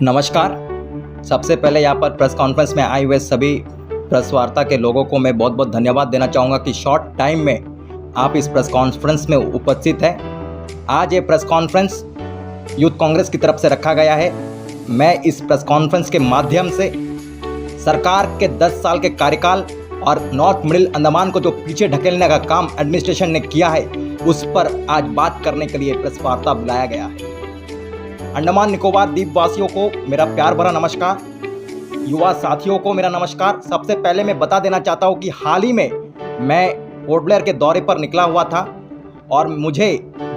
नमस्कार। सबसे पहले यहाँ पर प्रेस कॉन्फ्रेंस में आए हुए सभी प्रेस वार्ता के लोगों को मैं बहुत बहुत धन्यवाद देना चाहूँगा कि शॉर्ट टाइम में आप इस प्रेस कॉन्फ्रेंस में उपस्थित हैं। आज ये प्रेस कॉन्फ्रेंस यूथ कांग्रेस की तरफ से रखा गया है। मैं इस प्रेस कॉन्फ्रेंस के माध्यम से सरकार के 10 साल के कार्यकाल और नॉर्थ मिडिल अंडमान को जो पीछे ढकेलने का काम एडमिनिस्ट्रेशन ने किया है उस पर आज बात करने के लिए प्रेस वार्ता बुलाया गया है। अंडमान निकोबार द्वीप वासियों को मेरा प्यार भरा नमस्कार, युवा साथियों को मेरा नमस्कार। सबसे पहले मैं बता देना चाहता हूं कि हाल ही में मैं पोर्ट ब्लेयर के दौरे पर निकला हुआ था और मुझे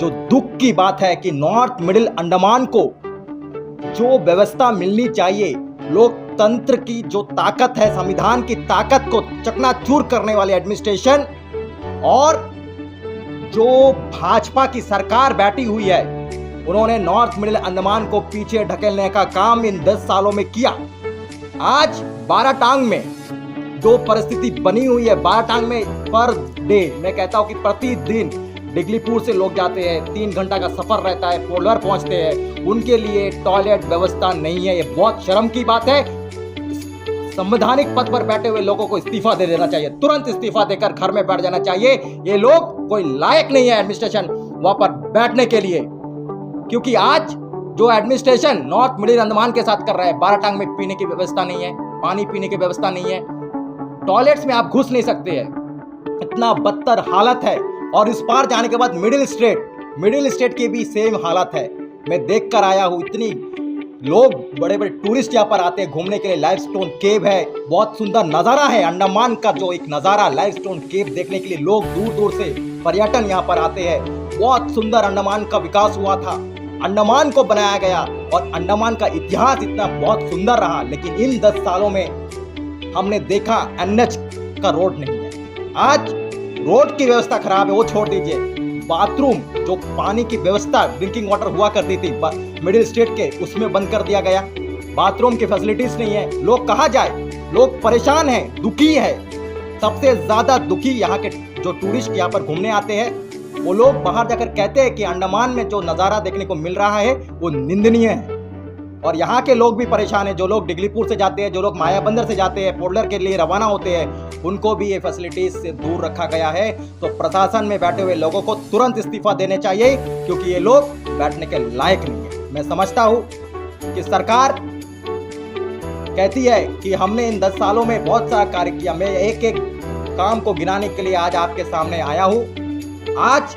जो दुख की बात है कि नॉर्थ मिडिल अंडमान को जो व्यवस्था मिलनी चाहिए, लोकतंत्र की जो ताकत है, संविधान की ताकत को चकनाचूर करने वाले एडमिनिस्ट्रेशन और जो भाजपा की सरकार बैठी हुई है, उन्होंने नॉर्थ मिडिल अंडमान को पीछे ढकेलने का काम इन 10 सालों में किया। आज बाराटांग में जो परिस्थिति बनी हुई है, बाराटांग में पर डे मैं कहता हूं कि प्रतिदिन डिगलीपुर से लोग जाते हैं, 3 घंटा का सफर रहता है, पोर्ट ब्लेयर पहुंचते हैं, उनके लिए टॉयलेट व्यवस्था नहीं है। ये बहुत शर्म की बात है। संवैधानिक पद पर बैठे हुए लोगों को इस्तीफा दे देना चाहिए, तुरंत इस्तीफा देकर घर में बैठ जाना चाहिए। ये लोग कोई लायक नहीं है एडमिनिस्ट्रेशन वहां पर बैठने के लिए, क्योंकि आज जो एडमिनिस्ट्रेशन नॉर्थ मिडिल अंडमान के साथ कर रहा है, बाराटांग में पीने की व्यवस्था नहीं है, पानी पीने की व्यवस्था नहीं है, टॉयलेट्स में आप घुस नहीं सकते हैं, इतना बदतर हालत है। और इस पार जाने के बाद मिडिल स्टेट की भी सेम हालत है। मैं देख कर आया हूँ, इतनी लोग बड़े बड़े टूरिस्ट यहाँ पर आते हैं घूमने के लिए। लाइमस्टोन केव है, बहुत सुंदर नज़ारा है अंडमान का, जो एक नज़ारा लाइमस्टोन केव देखने के लिए लोग दूर दूर से पर्यटन यहाँ पर आते हैं। बहुत सुंदर अंडमान का विकास हुआ था, अंडमान को बनाया गया और अंडमान का इतिहास इतना बहुत सुंदर रहा। लेकिन इन 10 सालों में हमने देखा एनएच का रोड नहीं है। आज रोड की व्यवस्था खराब है, वो छोड़ दीजिए, बाथरूम जो पानी की व्यवस्था ड्रिंकिंग वाटर हुआ करती थी मिडिल स्टेट के, उसमें बंद कर दिया गया। बाथरूम की फैसिलिटीज नहीं है। लोग कहाँ जाए, लोग परेशान हैं, दुखी है। सबसे ज्यादा दुखी यहाँ के जो टूरिस्ट यहाँ पर घूमने आते हैं, वो लोग बाहर जाकर कहते हैं कि अंडमान में जो नज़ारा देखने को मिल रहा है वो निंदनीय है। और यहाँ के लोग भी परेशान हैं, जो लोग डिगलीपुर से जाते हैं, जो लोग मायाबंदर से जाते हैं, पोर्ट ब्लेयर के लिए रवाना होते हैं, उनको भी ये फैसिलिटीज से दूर रखा गया है। तो प्रशासन में बैठे हुए लोगों को तुरंत इस्तीफा देने चाहिए, क्योंकि ये लोग बैठने के लायक नहीं है। मैं समझता हूँ कि सरकार कहती है कि हमने इन 10 सालों में बहुत सारा कार्य किया। मैं एक एक काम को गिनाने के लिए आज आपके सामने आया हूँ। आज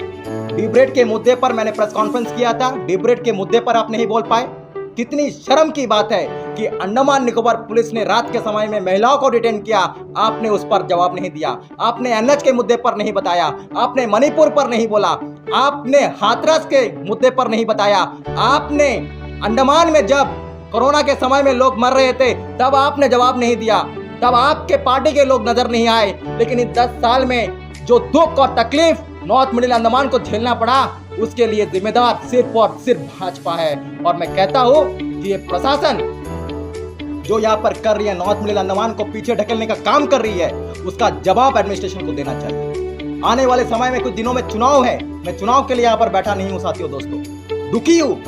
डिब्रेट के मुद्दे पर मैंने प्रेस कॉन्फ्रेंस किया था, डिब्रेट के मुद्दे पर आप नहीं बोल पाए। कितनी शर्म की बात है कि अंडमान निकोबार पुलिस ने रात के समय में महिलाओं को डिटेन किया, आपने उस पर जवाब नहीं दिया। आपने एनएच के मुद्दे पर नहीं बताया, आपने मणिपुर पर नहीं बोला, आपने हाथरस के मुद्दे पर नहीं बताया, आपने अंडमान में जब कोरोना के समय में लोग मर रहे थे तब आपने जवाब नहीं दिया, तब आपके पार्टी के लोग नजर नहीं आए। लेकिन इन 10 साल में जो दुख और तकलीफ नॉर्थ मिडिल अंडमान को झेलना पड़ा, उसके लिए जिम्मेदार सिर्फ और सिर्फ भाजपा है। और मैं कहता हूं कि ये प्रशासन जो यहाँ पर कर रही है, नॉर्थ मिडिल अंडमान को पीछे ढकेलने का काम कर रही है, उसका जवाब एडमिनिस्ट्रेशन को देना चाहिए। आने वाले समय में कुछ दिनों में चुनाव है, मैं चुनाव के लिए यहाँ पर बैठा नहीं हूँ साथियों, दोस्तों। दुखी हूँ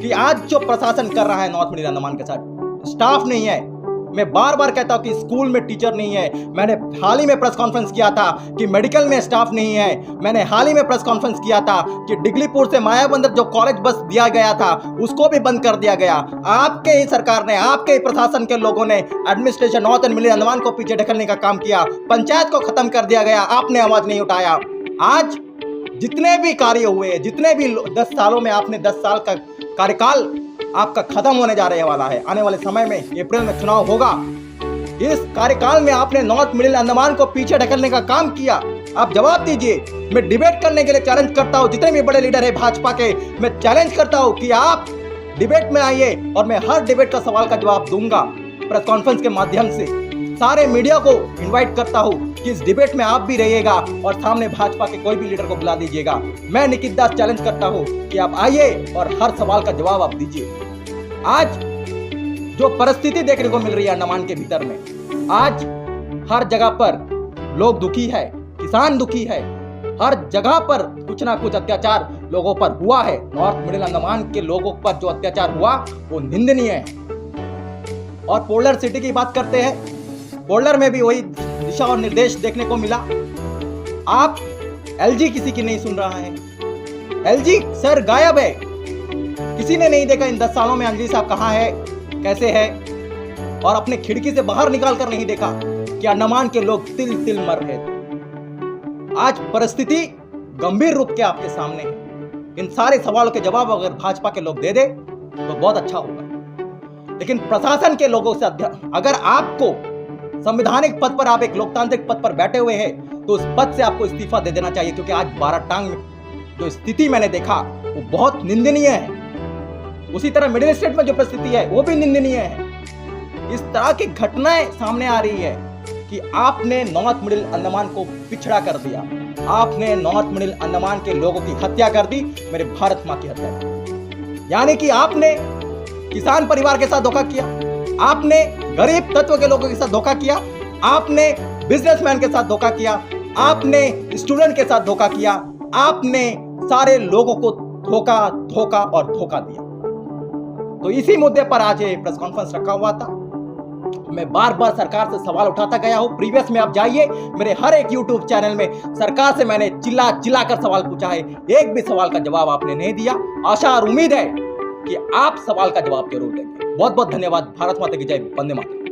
कि आज जो प्रशासन कर रहा है नॉर्थ मिडिल अंडमान के साथ, स्टाफ नहीं है। मैं बार बार कहता हूं कि स्कूल में टीचर नहीं है। मैंने हाल ही में प्रेस कॉन्फ्रेंस किया था कि मेडिकल में स्टाफ नहीं है। मैंने हाल ही में प्रेस कॉन्फ्रेंस किया था कि डिगलीपुर से मायाबंदर जो कॉलेज बस दिया गया था उसको भी बंद कर दिया गया। आपके ही सरकार ने, आपके ही प्रशासन के लोगों ने administration north and middle Andaman को पीछे ढकलने का काम किया। पंचायत को खत्म कर दिया गया, आपने आवाज नहीं उठाया। आज जितने भी कार्य हुए, जितने भी 10 सालों में, आपने 10 साल का कार्यकाल आपका खत्म होने जा रहे वाला है। आने वाले समय में अप्रैल में चुनाव होगा। इस कार्यकाल में आपने नॉर्थ मिडिल अंडमान को पीछे ढकलने का काम किया। आप जवाब दीजिए। मैं डिबेट करने के लिए चैलेंज करता हूं, जितने भी बड़े लीडर है भाजपा के, मैं चैलेंज करता हूं कि आप डिबेट में आइए और मैं हर डिबेट का सवाल का जवाब दूंगा प्रेस कॉन्फ्रेंस के माध्यम से। सारे मीडिया को इन्वाइट करता हूं कि इस डिबेट में आप भी रहिएगा और सामने भाजपा के कोई भी लीडर को बुला दीजिएगा। मैं निखिल दास चैलेंज करता हूं कि आप आइए और हर सवाल का जवाब आप दीजिए। आज जो परिस्थिति देखने को मिल रही है अंडमान के भीतर में, आज हर जगह पर लोग दुखी है, किसान दुखी है, हर जगह पर कुछ ना कुछ अत्याचार लोगों पर हुआ है, नॉर्थ मिडिल अंडमान के लोगों पर जो अत्याचार हुआ वो निंदनीय है। और पोलर सिटी की बात करते हैं, पोलर में भी वही दिशा और निर्देश देखने को मिला। आप एलजी किसी की नहीं सुन रहा है, एलजी सर गायब है, किसी ने नहीं देखा इन 10 सालों में एलजी साहब कहां है, कैसे है, और अपने खिड़की से बाहर निकाल कर नहीं देखा कि अंडमान के लोग तिल तिल मर रहे थे। आज परिस्थिति गंभीर रूप के आपके सामने है। इन सारे सवालों के जवाब अगर भाजपा के लोग दे दे तो बहुत अच्छा होगा। लेकिन प्रशासन के लोगों से अगर आपको संवैधानिक पद पर, आप एक लोकतांत्रिक पद पर बैठे हुए हैं, तो उस पद से आपको इस्तीफा दे देना चाहिए, क्योंकि आज बाराटांग में जो स्थिति मैंने देखा वो बहुत निंदनीय है। उसी तरह मिडिल स्टेट में जो परिस्थिति है वो भी निंदनीय है। इस तरह की घटनाएं सामने आ रही है कि आपने नॉर्थ मिडिल अंडमान को पिछड़ा कर दिया, आपने नॉर्थ मिडिल अंडमान के लोगों की हत्या कर दी, मेरे भारत मां की हत्या कर दी। यानी कि आपने किसान परिवार के साथ धोखा किया, आपने गरीब तत्व के लोगों के साथ धोखा किया, आपने बिजनेसमैन के साथ धोखा किया, आपने स्टूडेंट के साथ धोखा किया, आपने सारे लोगों को धोखा धोखा और धोखा दिया। तो इसी मुद्दे पर आज ये प्रेस कॉन्फ्रेंस रखा हुआ था। मैं बार बार सरकार से सवाल उठाता गया हूं। प्रीवियस में आप जाइए, मेरे हर एक यूट्यूब चैनल में सरकार से मैंने चिल्ला चिल्ला कर सवाल पूछा है, एक भी सवाल का जवाब आपने नहीं दिया। आशा और उम्मीद है कि आप सवाल का जवाब जरूर देंगे। बहुत बहुत धन्यवाद। भारत माता की जय, वंदे मातरम।